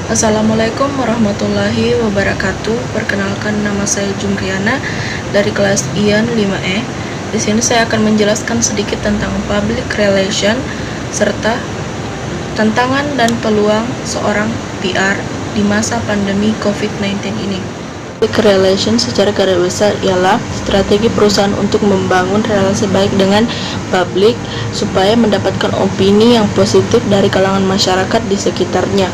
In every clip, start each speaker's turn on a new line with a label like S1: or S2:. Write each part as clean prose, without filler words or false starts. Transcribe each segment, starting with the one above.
S1: Assalamualaikum warahmatullahi wabarakatuh. Perkenalkan, nama saya Jumriana dari kelas IAN 5E. Di sini saya akan menjelaskan sedikit tentang public relation serta tantangan dan peluang seorang PR di masa pandemi COVID-19 ini. Public relation secara garis besar ialah strategi perusahaan untuk membangun relasi baik dengan publik supaya mendapatkan opini yang positif dari kalangan masyarakat di sekitarnya.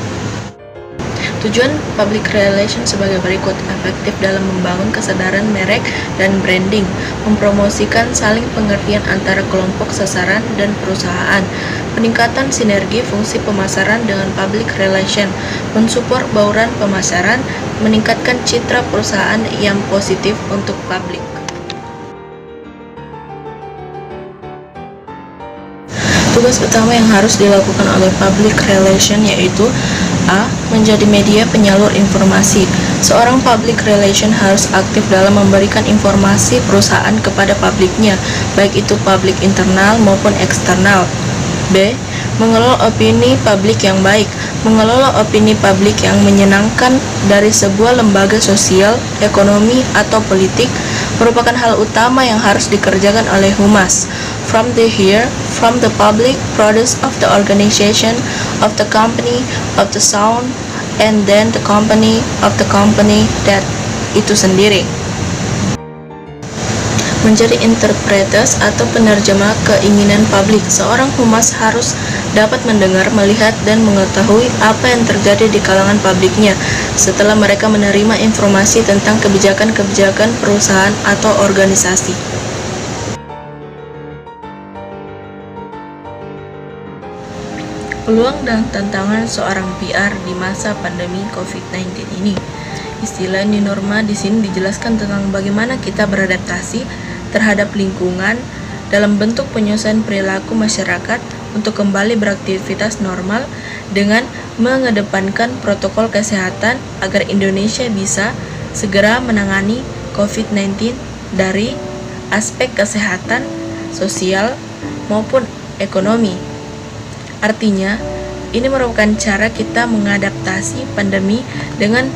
S1: Tujuan public relation sebagai berikut: efektif dalam membangun kesadaran merek dan branding, mempromosikan saling pengertian antara kelompok sasaran dan perusahaan, peningkatan sinergi fungsi pemasaran dengan public relation, mensupport bauran pemasaran, meningkatkan citra perusahaan yang positif untuk publik. Tugas utama yang harus dilakukan oleh public relation yaitu A. Menjadi media penyalur informasi. Seorang public relation harus aktif dalam memberikan informasi perusahaan kepada publiknya, baik itu publik internal maupun eksternal. B. Mengelola opini publik yang baik. Mengelola opini publik yang menyenangkan dari sebuah lembaga sosial, ekonomi, atau politik merupakan hal utama yang harus dikerjakan oleh humas. From the public, produce of the organization, of the company, of the sound, and then the company, of the company that itu sendiri. Menjadi interpreters atau penerjemah keinginan publik. Seorang humas harus dapat mendengar, melihat, dan mengetahui apa yang terjadi di kalangan publiknya setelah mereka menerima informasi tentang kebijakan-kebijakan perusahaan atau organisasi. Peluang dan tantangan seorang PR di masa pandemi COVID-19 ini. Istilah new norma di sini dijelaskan tentang bagaimana kita beradaptasi terhadap lingkungan dalam bentuk penyelesaian perilaku masyarakat untuk kembali beraktivitas normal dengan mengedepankan protokol kesehatan agar Indonesia bisa segera menangani COVID-19 dari aspek kesehatan, sosial, maupun ekonomi. Artinya, ini merupakan cara kita mengadaptasi pandemi dengan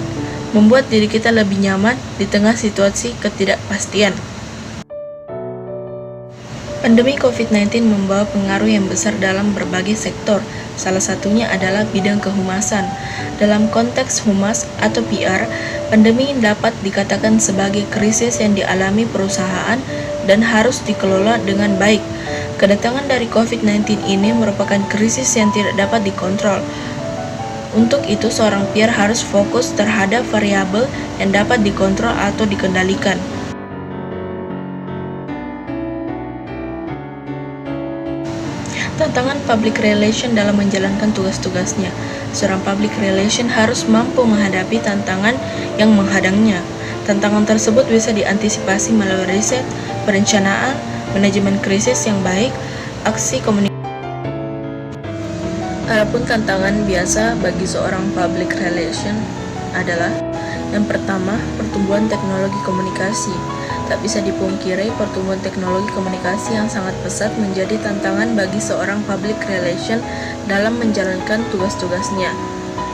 S1: membuat diri kita lebih nyaman di tengah situasi ketidakpastian. Pandemi COVID-19 membawa pengaruh yang besar dalam berbagai sektor. Salah satunya adalah bidang kehumasan. Dalam konteks humas atau PR, pandemi dapat dikatakan sebagai krisis yang dialami perusahaan dan harus dikelola dengan baik. Kedatangan dari COVID-19 ini merupakan krisis yang tidak dapat dikontrol. Untuk itu, seorang PR harus fokus terhadap variabel yang dapat dikontrol atau dikendalikan. Tantangan public relation dalam menjalankan tugas-tugasnya. Seorang public relation harus mampu menghadapi tantangan yang menghadangnya. Tantangan tersebut bisa diantisipasi melalui riset, perencanaan, manajemen krisis yang baik, aksi komunikasi. Adapun tantangan biasa bagi seorang public relation adalah yang pertama, pertumbuhan teknologi komunikasi. Tak bisa dipungkiri, pertumbuhan teknologi komunikasi yang sangat pesat menjadi tantangan bagi seorang public relation dalam menjalankan tugas-tugasnya.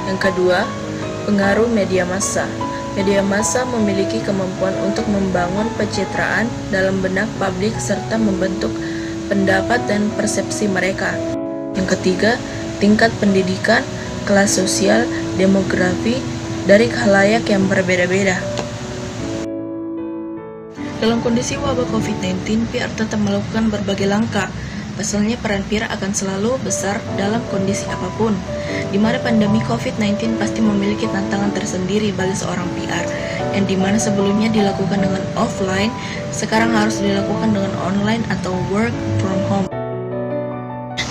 S1: Yang kedua, pengaruh media massa. Media massa memiliki kemampuan untuk membangun pencitraan dalam benak publik serta membentuk pendapat dan persepsi mereka. Yang ketiga, tingkat pendidikan, kelas sosial, demografi dari khalayak yang berbeda-beda. Dalam kondisi wabah COVID-19, PR tetap melakukan berbagai langkah. Pasalnya peran PR akan selalu besar dalam kondisi apapun, di mana pandemi COVID-19 pasti memiliki tantangan tersendiri bagi seorang PR, yang dimana sebelumnya dilakukan dengan offline, sekarang harus dilakukan dengan online atau work from home.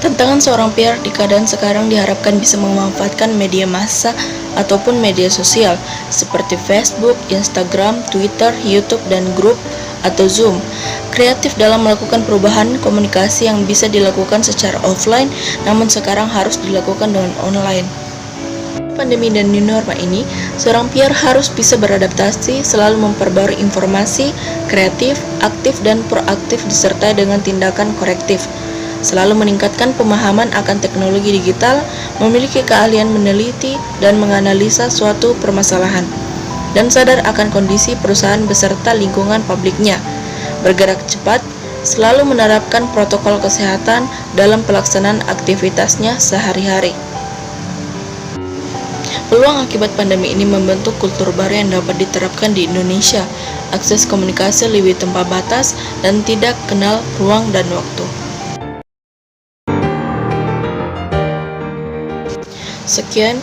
S1: Tantangan seorang PR di keadaan sekarang diharapkan bisa memanfaatkan media massa ataupun media sosial seperti Facebook, Instagram, Twitter, YouTube, dan grup atau Zoom. Kreatif dalam melakukan perubahan komunikasi yang bisa dilakukan secara offline, namun sekarang harus dilakukan dengan online. Pandemi dan new norma ini, seorang PR harus bisa beradaptasi, selalu memperbarui informasi, kreatif, aktif, dan proaktif disertai dengan tindakan korektif. selalu meningkatkan pemahaman akan teknologi digital, memiliki keahlian meneliti dan menganalisa suatu permasalahan, dan sadar akan kondisi perusahaan beserta lingkungan publiknya. Bergerak cepat, selalu menerapkan protokol kesehatan dalam pelaksanaan aktivitasnya sehari-hari. Peluang akibat pandemi ini membentuk kultur baru yang dapat diterapkan di Indonesia. Akses komunikasi lebih tanpa batas dan tidak kenal ruang dan waktu. Sekian,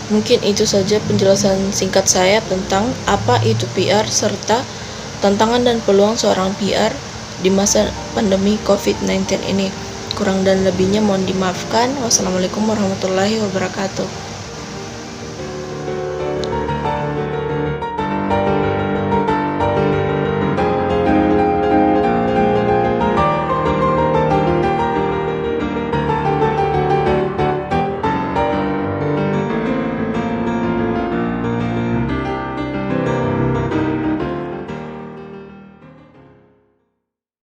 S1: mungkin itu saja penjelasan singkat saya tentang apa itu PR serta tantangan dan peluang seorang PR di masa pandemi COVID-19 ini. Kurang dan lebihnya mohon dimaafkan. Wassalamualaikum warahmatullahi wabarakatuh.